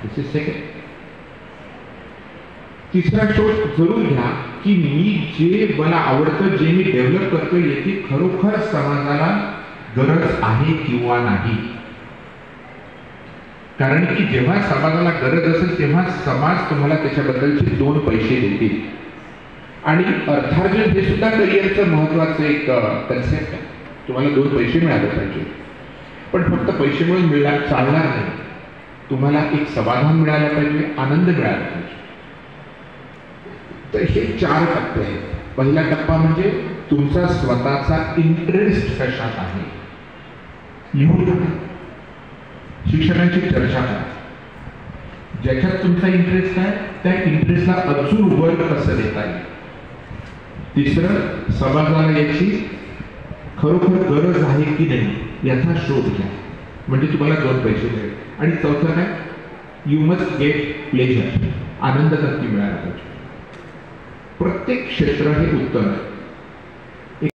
This is second. तिसरा शोध जरूर घ्या की मी जे मला आवडतं, जे मी डेव्हलप करतोय, याची खरोखर समाजाला गरज आहे किंवा नाही. कारण की जेव्हा समाजाला गरज असेल तेव्हा समाज तुम्हाला त्याच्याबद्दलचे 2 पैसे देतील. आणि अर्थार्जन हे सुद्धा करिअरचं महत्वाचं एक कन्सेप्ट आहे. तुम्हाला 2 पैसे मिळाले पाहिजे, पण फक्त पैसे मिळून चालणार नाही. तुम्हाला एक समाधान मिळालं पाहिजे, आनंद मिळाला पाहिजे. तर हे 4 टप्पे आहेत. पहिला टप्पा म्हणजे तुमचा स्वतःचा इंटरेस्ट कशात आहे. लिहून टाका, शिक्षकांची चर्चा करा. ज्याच्यात तुमचा इंटरेस्ट आहे त्या इंटरेस्टला अजून वर कसं देता येईल. तिसरं, समाजाला याची खरोखर गरज आहे की नाही याचा शोध घ्या, म्हणजे तुम्हाला 2 पैसे मिळेल. आणि चौथं काय, यू मस्ट गेट प्लेजर, आनंद नक्की मिळाला पाहिजे. प्रत्येक क्षेत्र हे उत्तम आहे.